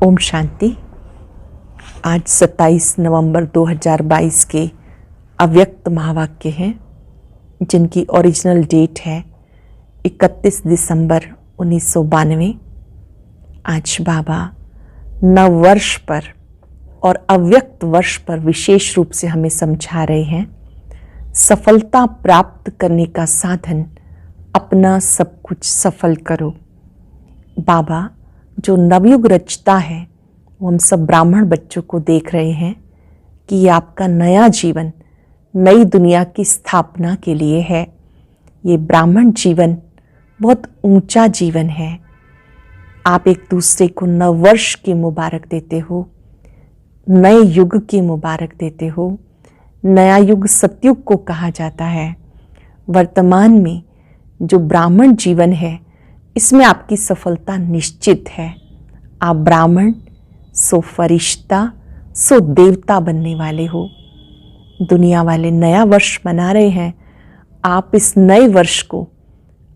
ओम शांति। आज 27 नवंबर 2022 के अव्यक्त महावाक्य हैं जिनकी ओरिजिनल डेट है 31 दिसंबर 1992। आज बाबा नव वर्ष पर और अव्यक्त वर्ष पर विशेष रूप से हमें समझा रहे हैं सफलता प्राप्त करने का साधन अपना सब कुछ सफल करो। बाबा जो नवयुग रचता है वो हम सब ब्राह्मण बच्चों को देख रहे हैं कि ये आपका नया जीवन नई दुनिया की स्थापना के लिए है। ये ब्राह्मण जीवन बहुत ऊंचा जीवन है। आप एक दूसरे को नव वर्ष की मुबारक देते हो, नए युग की मुबारक देते हो। नया युग सतयुग को कहा जाता है। वर्तमान में जो ब्राह्मण जीवन है इसमें आपकी सफलता निश्चित है। आप ब्राह्मण सो फरिश्ता सो देवता बनने वाले हो। दुनिया वाले नया वर्ष मना रहे हैं, आप इस नए वर्ष को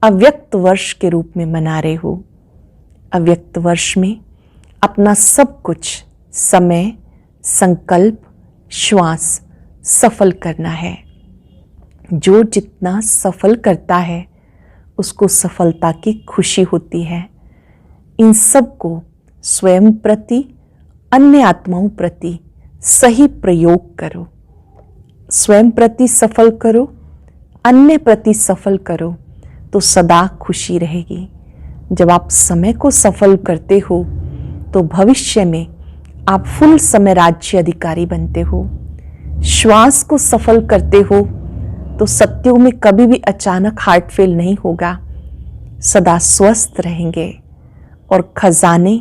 अव्यक्त वर्ष के रूप में मना रहे हो। अव्यक्त वर्ष में अपना सब कुछ समय, संकल्प, श्वास सफल करना है। जो जितना सफल करता है उसको सफलता की खुशी होती है। इन सब को स्वयं प्रति, अन्य आत्माओं प्रति सही प्रयोग करो। स्वयं प्रति सफल करो, अन्य प्रति सफल करो तो सदा खुशी रहेगी। जब आप समय को सफल करते हो तो भविष्य में आप फुल समय राज्य अधिकारी बनते हो। श्वास को सफल करते हो तो सत्युग में कभी भी अचानक हार्ट फेल नहीं होगा, सदा स्वस्थ रहेंगे। और खजाने,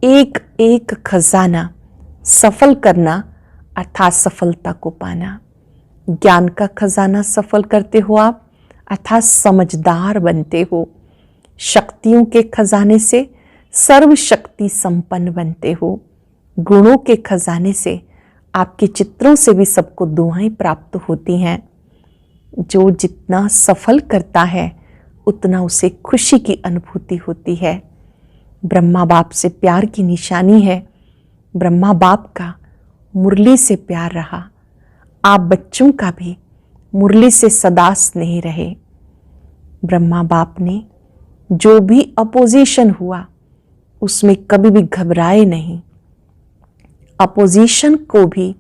एक एक खजाना सफल करना अर्थात सफलता को पाना। ज्ञान का खजाना सफल करते हो आप अर्थात समझदार बनते हो। शक्तियों के खजाने से सर्वशक्ति संपन्न बनते हो। गुणों के खजाने से आपके चित्रों से भी सबको दुआएं प्राप्त होती हैं। जो जितना सफल करता है उतना उसे खुशी की अनुभूति होती है। ब्रह्मा बाप से प्यार की निशानी है। ब्रह्मा बाप का मुरली से प्यार रहा। आप बच्चों का भी मुरली से सदा स्नेह रहे। ब्रह्मा बाप ने जो भी अपोजिशन हुआ उसमें कभी भी घबराए नहीं। अपोजिशन को भी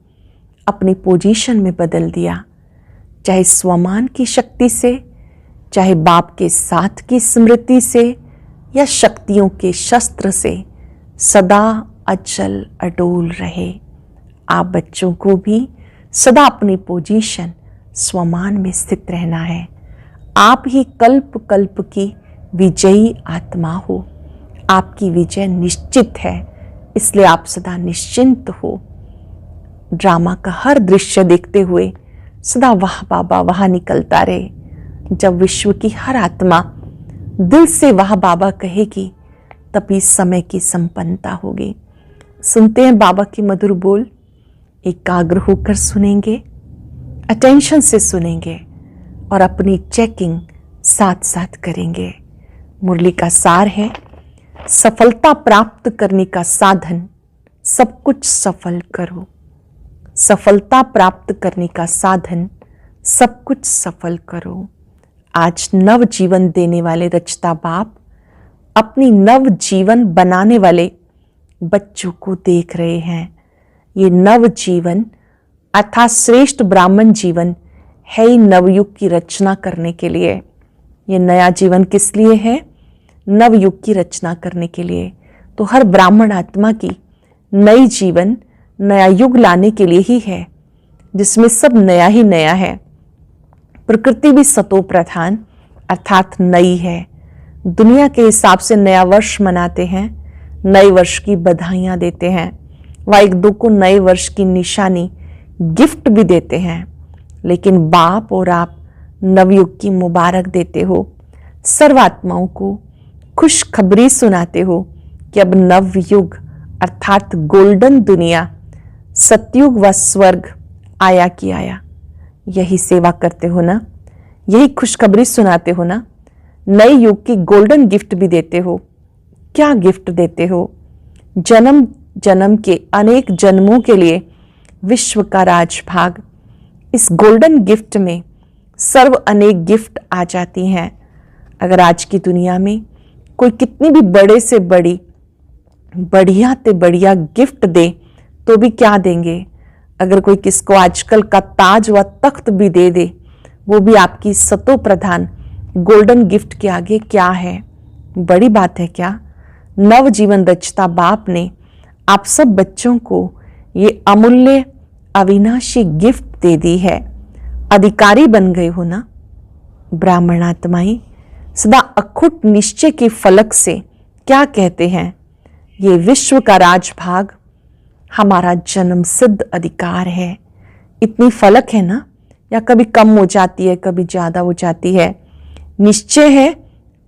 अपनी पोजीशन में बदल दिया। चाहे स्वमान की शक्ति से, चाहे बाप के साथ की स्मृति से या शक्तियों के शस्त्र से सदा अचल अडोल रहे। आप बच्चों को भी सदा अपनी पोजीशन स्वमान में स्थित रहना है। आप ही कल्प कल्प की विजयी आत्मा हो। आपकी विजय निश्चित है, इसलिए आप सदा निश्चिंत हो। ड्रामा का हर दृश्य देखते हुए सदा वाह बाबा वाह निकलता रहे। जब विश्व की हर आत्मा दिल से वाह बाबा कहेगी तभी समय की संपन्नता होगी। सुनते हैं बाबा की मधुर बोल, एकाग्र होकर सुनेंगे, अटेंशन से सुनेंगे और अपनी चेकिंग साथ साथ करेंगे। मुरली का सार है सफलता प्राप्त करने का साधन सब कुछ सफल करो। सफलता प्राप्त करने का साधन सब कुछ सफल करो। आज नव जीवन देने वाले रचता बाप अपनी नव जीवन बनाने वाले बच्चों को देख रहे हैं। ये नव जीवन अर्थात श्रेष्ठ ब्राह्मण जीवन है ही नवयुग की रचना करने के लिए। ये नया जीवन किस लिए है? नवयुग की रचना करने के लिए। तो हर ब्राह्मण आत्मा की नई जीवन नया युग लाने के लिए ही है, जिसमें सब नया ही नया है। प्रकृति भी सतो प्रधान अर्थात नई है। दुनिया के हिसाब से नया वर्ष मनाते हैं, नए वर्ष की बधाइयाँ देते हैं, वह एक दो को नए वर्ष की निशानी गिफ्ट भी देते हैं। लेकिन बाप और आप नवयुग की मुबारक देते हो। सर्वात्माओं को खुशखबरी सुनाते हो कि अब नवयुग अर्थात गोल्डन दुनिया सतयुग व स्वर्ग आया कि आया। यही सेवा करते हो ना, यही खुशखबरी सुनाते हो ना। नए युग की गोल्डन गिफ्ट भी देते हो। क्या गिफ्ट देते हो? जन्म जन्म के अनेक जन्मों के लिए विश्व का राजभाग। इस गोल्डन गिफ्ट में सर्व अनेक गिफ्ट आ जाती हैं। अगर आज की दुनिया में कोई कितनी भी बड़े से बड़ी बढ़िया से बढ़िया गिफ्ट दे तो भी क्या देंगे? अगर कोई किसको आजकल का ताज व तख्त भी दे दे, वो भी आपकी सतो प्रधान गोल्डन गिफ्ट के आगे क्या है? बड़ी बात है क्या? नव जीवन रचता बाप ने आप सब बच्चों को ये अमूल्य अविनाशी गिफ्ट दे दी है। अधिकारी बन गए हो ना ब्राह्मण आत्माएं। सदा अखुट निश्चय के फलक से क्या कहते हैं? ये विश्व का राजभाग हमारा जन्म सिद्ध अधिकार है। इतनी फलक है ना, या कभी कम हो जाती है, कभी ज्यादा हो जाती है। निश्चय है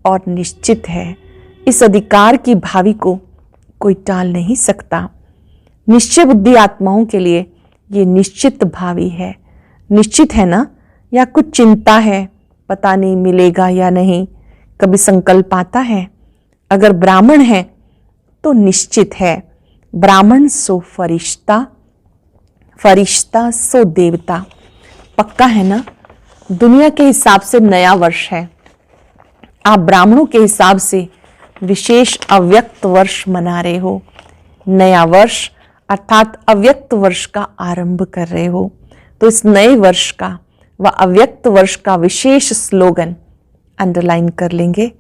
और निश्चित है। इस अधिकार की भावी को कोई टाल नहीं सकता। निश्चय बुद्धि आत्माओं के लिए ये निश्चित भावी है। निश्चित है ना, या कुछ चिंता है, पता नहीं मिलेगा या नहीं, कभी संकल्प आता है? अगर ब्राह्मण है तो निश्चित है। ब्राह्मण सो फरिश्ता, फरिश्ता सो देवता। पक्का है ना? दुनिया के हिसाब से नया वर्ष है, आप ब्राह्मणों के हिसाब से विशेष अव्यक्त वर्ष मना रहे हो। नया वर्ष अर्थात अव्यक्त वर्ष का आरंभ कर रहे हो। तो इस नए वर्ष का व अव्यक्त वर्ष का विशेष स्लोगन अंडरलाइन कर लेंगे।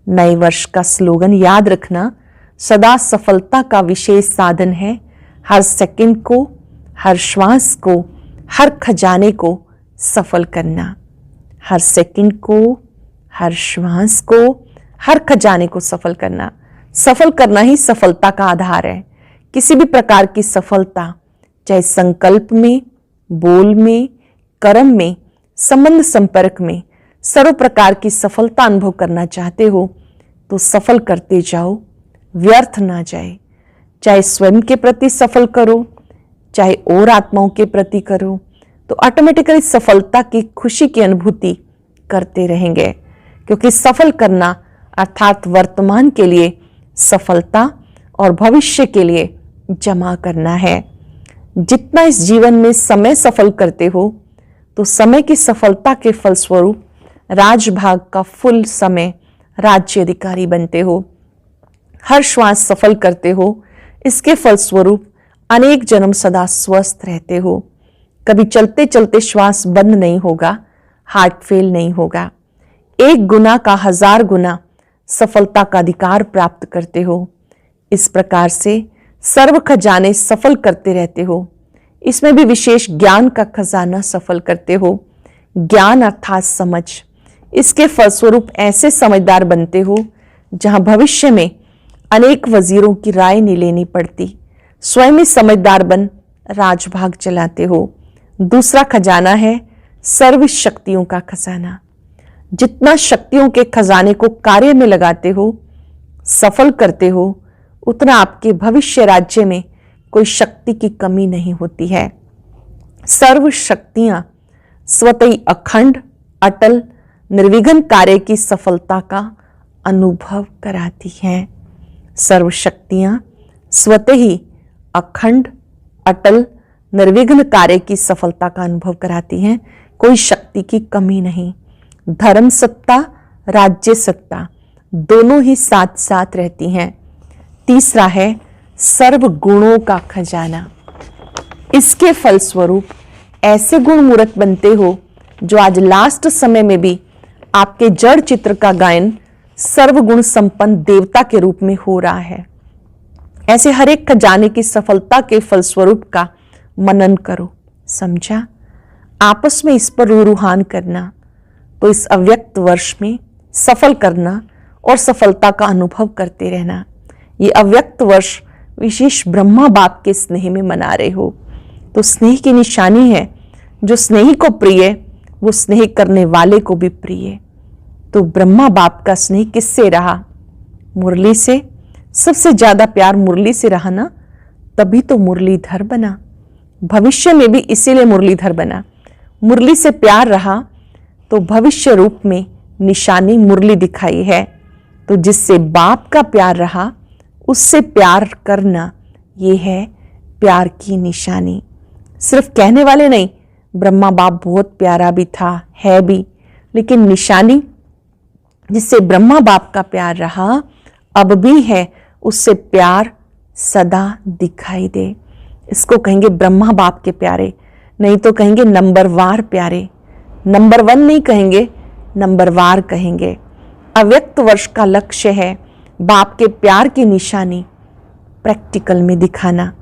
नए वर्ष का स्लोगन याद रखना, सदा सफलता का विशेष साधन है। हर सेकंड को, हर श्वास को, हर खजाने को सफल करना। हर सेकंड को, हर श्वास को, हर खजाने को सफल करना। सफल करना ही सफलता का आधार है। किसी भी प्रकार की सफलता, चाहे संकल्प में, बोल में, कर्म में, संबंध संपर्क में, सर्व प्रकार की सफलता अनुभव करना चाहते हो तो सफल करते जाओ, व्यर्थ ना जाए। चाहे स्वयं के प्रति सफल करो, चाहे और आत्माओं के प्रति करो, तो ऑटोमेटिकली सफलता की खुशी की अनुभूति करते रहेंगे। क्योंकि सफल करना अर्थात वर्तमान के लिए सफलता और भविष्य के लिए जमा करना है। जितना इस जीवन में समय सफल करते हो तो समय की सफलता के फलस्वरूप राजभाग का फुल समय राज्य अधिकारी बनते हो। हर श्वास सफल करते हो, इसके फलस्वरूप अनेक जन्म सदा स्वस्थ रहते हो। कभी चलते चलते श्वास बंद नहीं होगा, हार्ट फेल नहीं होगा। एक गुना का 1000 गुना सफलता का अधिकार प्राप्त करते हो। इस प्रकार से सर्व खजाने सफल करते रहते हो। इसमें भी विशेष ज्ञान का खजाना सफल करते हो। ज्ञान अर्थात समझ, इसके फलस्वरूप ऐसे समझदार बनते हो जहां भविष्य में अनेक वजीरों की राय नहीं लेनी पड़ती। स्वयं ही समझदार बन राजभाग चलाते हो। दूसरा खजाना है सर्व शक्तियों का खजाना। जितना शक्तियों के खजाने को कार्य में लगाते हो, सफल करते हो, उतना आपके भविष्य राज्य में कोई शक्ति की कमी नहीं होती है। सर्व शक्तियां स्वतः ही अखंड, अटल, निर्विघ्न कार्य की सफलता का अनुभव कराती हैं। सर्व शक्तियां स्वतः ही अखंड, अटल, निर्विघ्न कार्य की सफलता का अनुभव कराती हैं। कोई शक्ति की कमी नहीं। धर्म सत्ता, राज्य सत्ता दोनों ही साथ साथ रहती हैं। तीसरा है सर्व गुणों का खजाना। इसके फलस्वरूप ऐसे गुण मूर्त बनते हो जो आज लास्ट समय में भी आपके जड़ चित्र का गायन सर्वगुण संपन्न देवता के रूप में हो रहा है। ऐसे हर एक खजाने की सफलता के फलस्वरूप का मनन करो, समझा? आपस में इस पर रूहान करना, तो इस अव्यक्त वर्ष में सफल करना और सफलता का अनुभव करते रहना। ये अव्यक्त वर्ष विशेष ब्रह्मा बाप के स्नेह में मना रहे हो, तो स्नेह की निशानी है। जो स्नेही को प्रिय, वो स्नेह करने वाले को भी प्रिय। तो ब्रह्मा बाप का स्नेह किससे रहा? मुरली से। सबसे ज्यादा प्यार मुरली से रहा ना, तभी तो मुरलीधर बना। भविष्य में भी इसीलिए मुरलीधर बना। मुरली से प्यार रहा तो भविष्य रूप में निशानी मुरली दिखाई है। तो जिससे बाप का प्यार रहा उससे प्यार करना, ये है प्यार की निशानी। सिर्फ कहने वाले नहीं, ब्रह्मा बाप बहुत प्यारा भी था, है भी, लेकिन निशानी जिससे ब्रह्मा बाप का प्यार रहा, अब भी है, उससे प्यार सदा दिखाई दे। इसको कहेंगे ब्रह्मा बाप के प्यारे, नहीं तो कहेंगे नंबरवार प्यारे। नंबर 1 नहीं कहेंगे, नंबरवार कहेंगे। अव्यक्त वर्ष का लक्ष्य है बाप के प्यार की निशानी प्रैक्टिकल में दिखाना,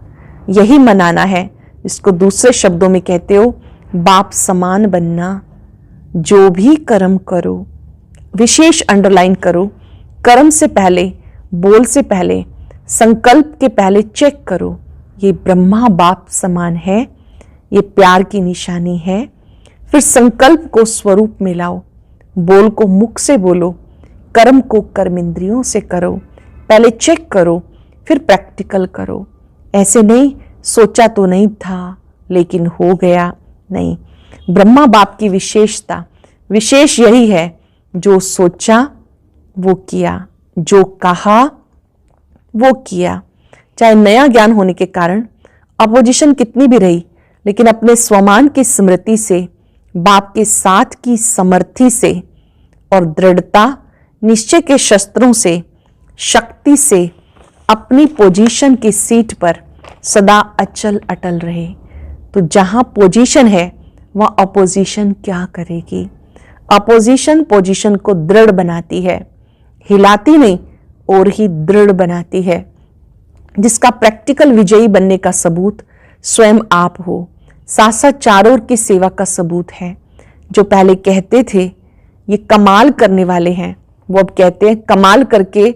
यही मनाना है, जिसको दूसरे शब्दों में कहते हो बाप समान बनना। जो भी कर्म करो, विशेष अंडरलाइन करो, कर्म से पहले, बोल से पहले, संकल्प के पहले चेक करो, ये ब्रह्मा बाप समान है, ये प्यार की निशानी है। फिर संकल्प को स्वरूप में लाओ, बोल को मुख से बोलो, कर्म को कर्मेंद्रियों से करो। पहले चेक करो, फिर प्रैक्टिकल करो। ऐसे नहीं सोचा तो नहीं था लेकिन हो गया, नहीं। ब्रह्मा बाप की विशेषता, विशेष यही है, जो सोचा वो किया, जो कहा वो किया। चाहे नया ज्ञान होने के कारण अपोजिशन कितनी भी रही, लेकिन अपने स्वमान की स्मृति से, बाप के साथ की समर्थी से और दृढ़ता निश्चय के शस्त्रों से, शक्ति से अपनी पोजीशन की सीट पर सदा अचल अटल रहे। तो जहां पोजीशन है वह अपोजिशन क्या करेगी? अपोजिशन पोजीशन को दृढ़ बनाती है, हिलाती नहीं और ही दृढ़ बनाती है, जिसका प्रैक्टिकल विजयी बनने का सबूत स्वयं आप हो। साथ साथ चारों ओर की सेवा का सबूत है। जो पहले कहते थे ये कमाल करने वाले हैं, वो अब कहते हैं कमाल करके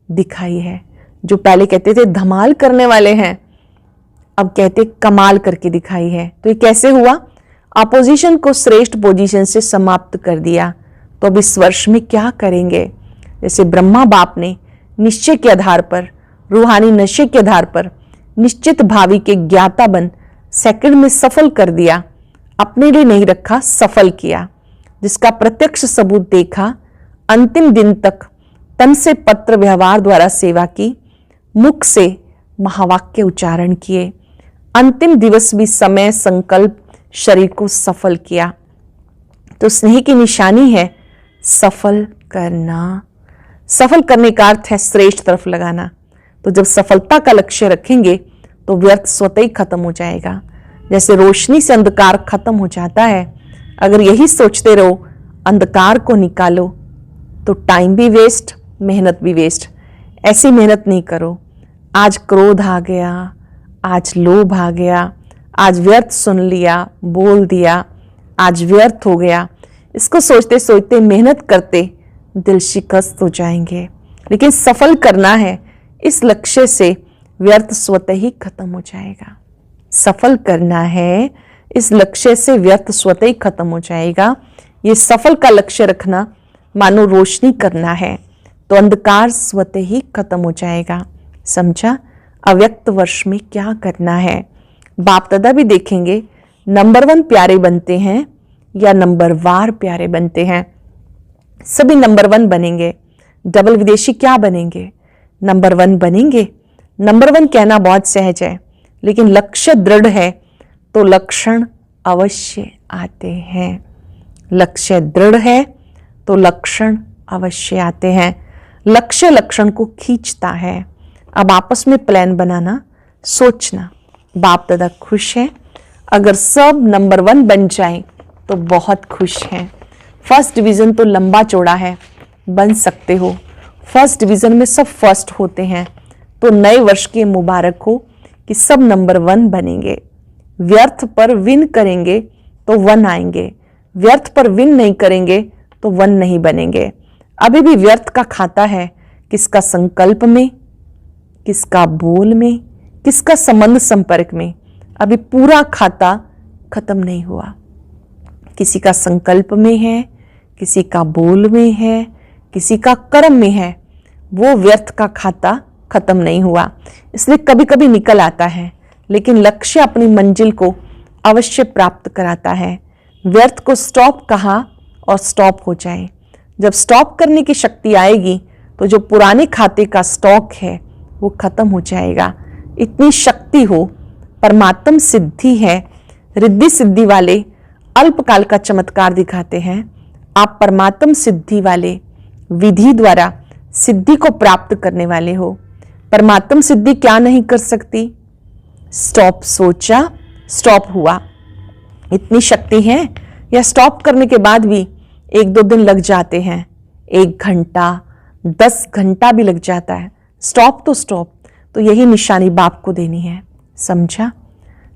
दिखाई है। जो पहले कहते थे धमाल करने वाले हैं, अब कहते कमाल करके दिखाई है। तो ये कैसे हुआ? अपोजिशन को श्रेष्ठ पोजीशन से समाप्त कर दिया। तो अब इस वर्ष में क्या करेंगे? जैसे ब्रह्मा बाप ने निश्चय के आधार पर, रूहानी नशे के आधार पर निश्चित भावी के ज्ञाता बन सेकंड में सफल कर दिया, अपने लिए नहीं रखा, सफल किया, जिसका प्रत्यक्ष सबूत देखा। अंतिम दिन तक तन से पत्र व्यवहार द्वारा सेवा की, मुख से महावाक्य उच्चारण किए, अंतिम दिवस भी समय संकल्प शरीर को सफल किया। तो स्नेह की निशानी है सफल करना। सफल करने का अर्थ है श्रेष्ठ तरफ लगाना। तो जब सफलता का लक्ष्य रखेंगे तो व्यर्थ स्वतः ही खत्म हो जाएगा। जैसे रोशनी से अंधकार खत्म हो जाता है, अगर यही सोचते रहो अंधकार को निकालो तो टाइम भी वेस्ट, मेहनत भी वेस्ट। ऐसी मेहनत नहीं करो। आज क्रोध आ गया, आज लोभ आ गया, आज व्यर्थ सुन लिया, बोल दिया, आज व्यर्थ हो गया, इसको सोचते सोचते मेहनत करते दिल शिकस्त हो जाएंगे। लेकिन सफल करना है, इस लक्ष्य से व्यर्थ स्वतः ही खत्म हो जाएगा। सफल करना है, इस लक्ष्य से व्यर्थ स्वतः ही खत्म हो जाएगा। ये सफल का लक्ष्य रखना मानो रोशनी करना है, तो अंधकार स्वतः ही खत्म हो जाएगा। समझा? अव्यक्त वर्ष में क्या करना है? बाप दादा भी देखेंगे नंबर 1 प्यारे बनते हैं या नंबर वार प्यारे बनते हैं। सभी नंबर 1 बनेंगे। डबल विदेशी क्या बनेंगे? नंबर 1 बनेंगे। नंबर 1 कहना बहुत सहज है, लेकिन लक्ष्य दृढ़ है तो लक्षण अवश्य आते हैं। लक्ष्य दृढ़ है तो लक्षण अवश्य आते हैं। लक्ष्य लक्षण को खींचता है। अब आपस में प्लान बनाना, सोचना। बाप दादा खुश हैं। अगर सब नंबर 1 बन जाएं तो बहुत खुश हैं। फर्स्ट डिवीजन तो लंबा चौड़ा है, बन सकते हो। फर्स्ट डिवीजन में सब फर्स्ट होते हैं। तो नए वर्ष के मुबारक हो कि सब नंबर 1 बनेंगे। व्यर्थ पर विन करेंगे तो 1 आएंगे, व्यर्थ पर विन नहीं करेंगे तो 1 नहीं बनेंगे। अभी भी व्यर्थ का खाता है, किसका संकल्प में, किसका बोल में, किसका संबंध संपर्क में। अभी पूरा खाता खत्म नहीं हुआ। किसी का संकल्प में है, किसी का बोल में है, किसी का कर्म में है। वो व्यर्थ का खाता खत्म नहीं हुआ, इसलिए कभी कभी निकल आता है, लेकिन लक्ष्य अपनी मंजिल को अवश्य प्राप्त कराता है। व्यर्थ को स्टॉप कहा और स्टॉप हो जाए। जब स्टॉप करने की शक्ति आएगी तो जो पुराने खाते का स्टॉक है वो खत्म हो जाएगा। इतनी शक्ति हो, परमात्म सिद्धि है। रिद्धि सिद्धि वाले अल्पकाल का चमत्कार दिखाते हैं, आप परमात्म सिद्धि वाले विधि द्वारा सिद्धि को प्राप्त करने वाले हो। परमात्म सिद्धि क्या नहीं कर सकती? स्टॉप सोचा, स्टॉप हुआ। इतनी शक्ति है, या स्टॉप करने के बाद भी 1-2 दिन लग जाते हैं, 1 घंटा 10 घंटा भी लग जाता है। स्टॉप तो स्टॉप, तो यही निशानी बाप को देनी है, समझा?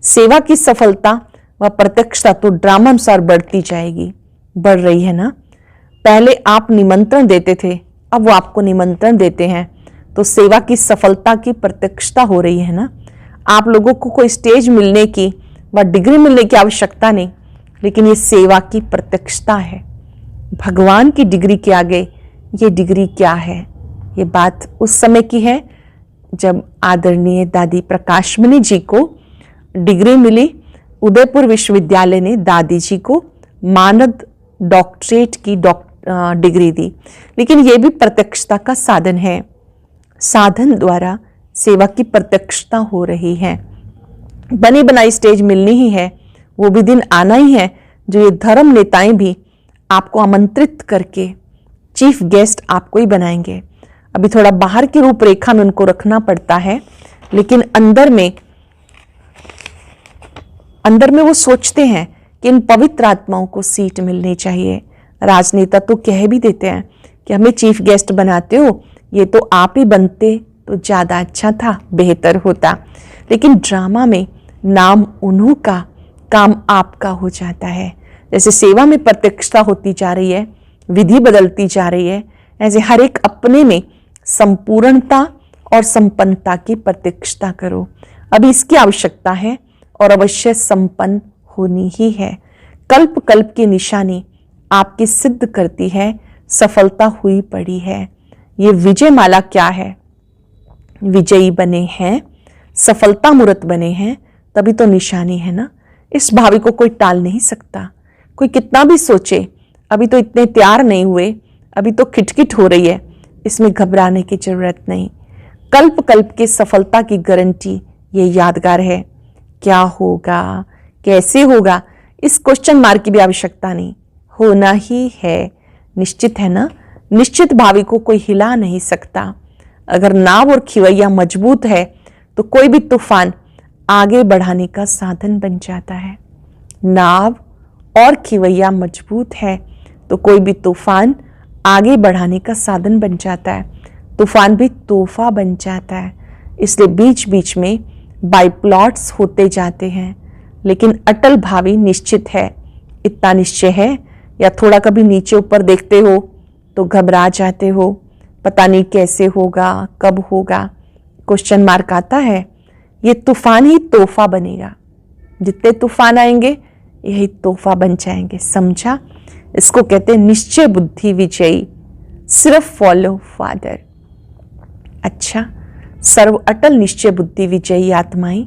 सेवा की सफलता व प्रत्यक्षता तो ड्रामा अनुसार बढ़ती जाएगी, बढ़ रही है ना। पहले आप निमंत्रण देते थे, अब वो आपको निमंत्रण देते हैं, तो सेवा की सफलता की प्रत्यक्षता हो रही है ना। आप लोगों को कोई स्टेज मिलने की व डिग्री मिलने की आवश्यकता नहीं, लेकिन ये सेवा की प्रत्यक्षता है। भगवान की डिग्री के आगे ये डिग्री क्या है? ये बात उस समय की है जब आदरणीय दादी प्रकाशमणि जी को डिग्री मिली। उदयपुर विश्वविद्यालय ने दादी जी को मानद डॉक्टरेट की डिग्री दी, लेकिन ये भी प्रत्यक्षता का साधन है। साधन द्वारा सेवा की प्रत्यक्षता हो रही है। बनी बनाई स्टेज मिलनी ही है, वो भी दिन आना ही है जो ये धर्म नेताएं भी आपको आमंत्रित करके चीफ गेस्ट आपको ही बनाएंगे। अभी थोड़ा बाहर की रूपरेखा में उनको रखना पड़ता है, लेकिन अंदर में वो सोचते हैं कि इन पवित्र आत्माओं को सीट मिलनी चाहिए। राजनेता तो कह भी देते हैं कि हमें चीफ गेस्ट बनाते हो, ये तो आप ही बनते तो ज़्यादा अच्छा था, बेहतर होता। लेकिन ड्रामा में नाम उन्हों का, काम आपका हो जाता है। जैसे सेवा में प्रत्यक्षता होती जा रही है, विधि बदलती जा रही है, ऐसे हर एक अपने में संपूर्णता और संपन्नता की प्रत्यक्षता करो। अभी इसकी आवश्यकता है और अवश्य संपन्न होनी ही है। कल्प कल्प की निशानी आपकी सिद्ध करती है, सफलता हुई पड़ी है। ये विजय माला क्या है? विजयी बने हैं, सफलता मूर्त बने हैं, तभी तो निशानी है ना। इस भावी को कोई टाल नहीं सकता। कोई कितना भी सोचे, अभी तो इतने तैयार नहीं हुए, अभी तो खिटखिट हो रही है, इसमें घबराने की जरूरत नहीं। कल्प कल्प की सफलता की गारंटी ये यादगार है। क्या होगा, कैसे होगा, इस क्वेश्चन मार्क की भी आवश्यकता नहीं, होना ही है। निश्चित है ना। निश्चित भावी को कोई हिला नहीं सकता। अगर नाव और खिवैया मजबूत है तो कोई भी तूफान आगे बढ़ाने का साधन बन जाता है। नाव और खिवैया मजबूत है तो कोई भी तूफान आगे बढ़ाने का साधन बन जाता है। तूफान भी तोहफा बन जाता है। इसलिए बीच बीच में बाइप्लॉट्स होते जाते हैं, लेकिन अटल भावी निश्चित है। इतना निश्चय है, या थोड़ा कभी नीचे ऊपर देखते हो तो घबरा जाते हो, पता नहीं कैसे होगा, कब होगा, क्वेश्चन मार्क आता है। ये तूफान ही तोहफा बनेगा। जितने तूफान आएंगे यही तोहफा बन जाएंगे, समझा? इसको कहते हैं निश्चय बुद्धि विजयी, सिर्फ फॉलो फादर। अच्छा, सर्व अटल निश्चय बुद्धि विजयी आत्माएं,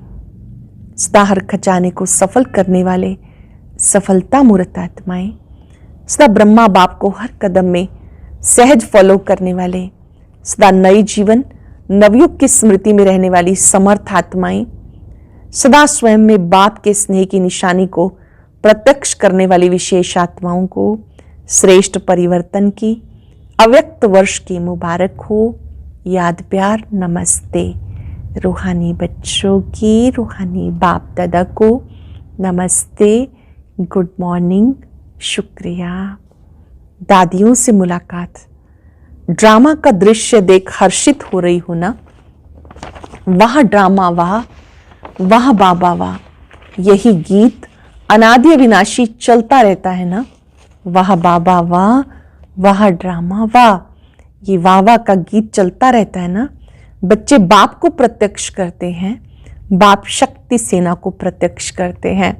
सदा हर खजाने को सफल करने वाले सफलता मूर्त आत्माएं, सदा ब्रह्मा बाप को हर कदम में सहज फॉलो करने वाले, सदा नई जीवन नवयुग की स्मृति में रहने वाली समर्थ आत्माएं, सदा स्वयं में बाप के स्नेह की निशानी को प्रत्यक्ष करने वाली विशेष आत्माओं को श्रेष्ठ परिवर्तन की अव्यक्त वर्ष की मुबारक हो। याद प्यार नमस्ते। रूहानी बच्चों की, रूहानी बाप दादा को नमस्ते, गुड मॉर्निंग, शुक्रिया। दादियों से मुलाकात, ड्रामा का दृश्य देख हर्षित हो रही हो ना। वाह ड्रामा वाह, वाह बाबा वाह, यही गीत अनादि अविनाशी चलता रहता है ना। वाह बाबा वाह, वाह ड्रामा वाह, ये वाह वाह का गीत चलता रहता है ना। बच्चे बाप को प्रत्यक्ष करते हैं, बाप शक्ति सेना को प्रत्यक्ष करते हैं।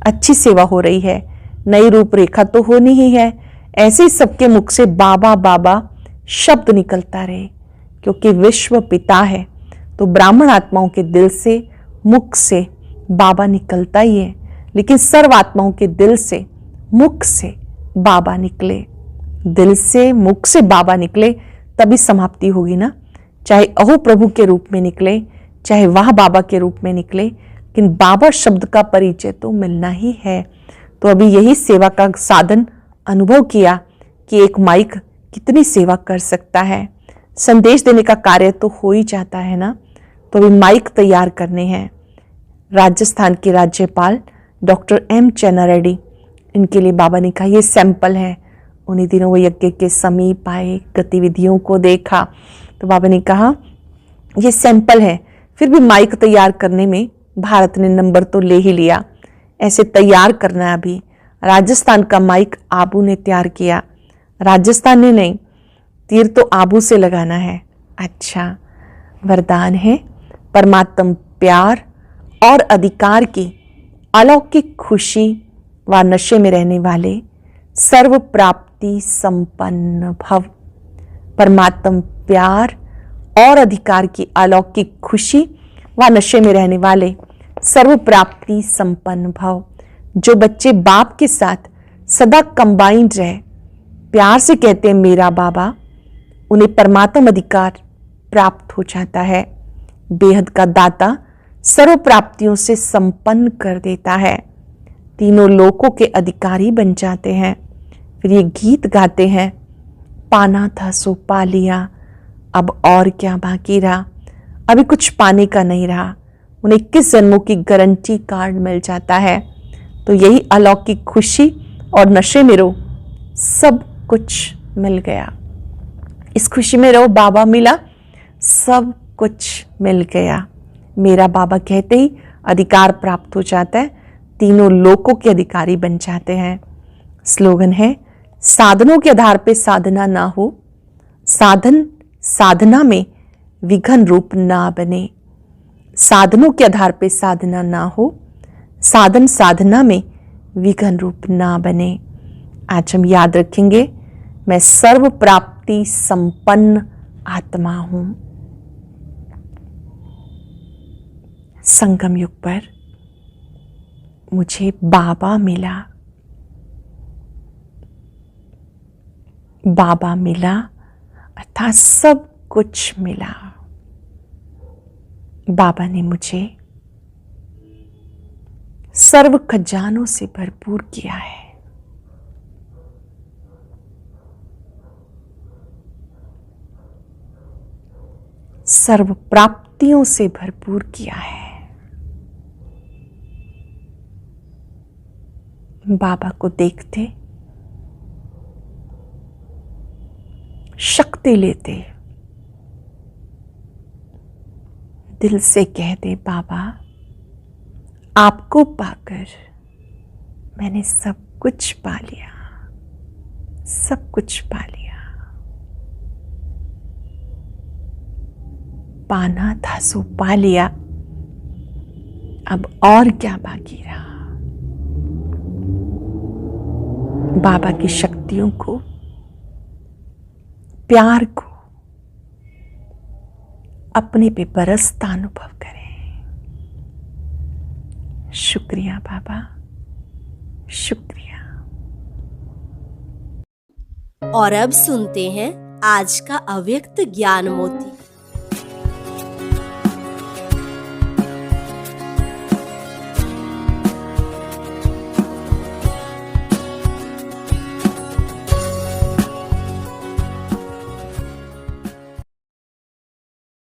अच्छी सेवा हो रही है, नई रूपरेखा तो होनी ही है। ऐसे ही सबके मुख से बाबा बाबा शब्द निकलता रहे, क्योंकि विश्व पिता है तो ब्राह्मण आत्माओं के दिल से, मुख से बाबा निकलता ही है। लेकिन सर्व आत्माओं के दिल से, मुख से बाबा निकले, दिल से मुख से बाबा निकले, तभी समाप्ति होगी ना। चाहे अहो प्रभु के रूप में निकले, चाहे वाह बाबा के रूप में निकले, लेकिन बाबा शब्द का परिचय तो मिलना ही है। तो अभी यही सेवा का साधन अनुभव किया कि एक माइक कितनी सेवा कर सकता है। संदेश देने का कार्य तो हो ही जाता है ना। तो अभी माइक तैयार करने हैं। राजस्थान के राज्यपाल डॉक्टर एम चन्ना रेड्डी, इनके लिए बाबा ने कहा ये सैंपल है। उन्हीं दिनों वो यज्ञ के समीप आए, गतिविधियों को देखा, तो बाबा ने कहा ये सैंपल है, फिर भी माइक तैयार करने में भारत ने नंबर तो ले ही लिया। ऐसे तैयार करना है। अभी राजस्थान का माइक आबू ने तैयार किया, राजस्थान ने नहीं, तीर तो आबू से लगाना है। अच्छा, वरदान है परमात्म प्यार और अधिकार की अलौकिक खुशी व नशे में रहने वाले सर्व प्राप्ति संपन्न भव। परमात्म प्यार और अधिकार की अलौकिक खुशी व नशे में रहने वाले सर्व प्राप्ति संपन्न भव। जो बच्चे बाप के साथ सदा कंबाइंड रहे, प्यार से कहते हैं मेरा बाबा, उन्हें परमात्म अधिकार प्राप्त हो जाता है। बेहद का दाता सर्व प्राप्तियों से संपन्न कर देता है, तीनों लोकों के अधिकारी बन जाते हैं। फिर ये गीत गाते हैं, पाना था सो पा लिया, अब और क्या बाकी रहा। अभी कुछ पाने का नहीं रहा। उन्हें 21 जन्मों की गारंटी कार्ड मिल जाता है। तो यही अलौकिक खुशी और नशे में रहो, सब कुछ मिल गया। इस खुशी में रहो, बाबा मिला, सब कुछ मिल गया। मेरा बाबा कहते ही अधिकार प्राप्त हो जाता है, तीनों लोकों के अधिकारी बन जाते हैं। स्लोगन है, साधनों के आधार पे साधना ना हो, साधन साधना में विघन रूप ना बने। साधनों के आधार पे साधना ना हो, साधन साधना में विघन रूप ना बने। आज हम याद रखेंगे, मैं सर्व प्राप्ति संपन्न आत्मा हूं। संगम युग पर मुझे बाबा मिला, बाबा मिला अर्थात सब कुछ मिला। बाबा ने मुझे सर्व खजानों से भरपूर किया है। सर्व प्राप्तियों से भरपूर किया है। बाबा को देखते, शक्ति लेते, दिल से कहते, बाबा आपको पाकर मैंने सब कुछ पा लिया, सब कुछ पा लिया। पाना था सो पा लिया, अब और क्या बाकी रहा। बाबा की शक्तियों को, प्यार को अपने पे बरसता अनुभव करें। शुक्रिया बाबा, शुक्रिया। और अब सुनते हैं आज का अव्यक्त ज्ञान मोती।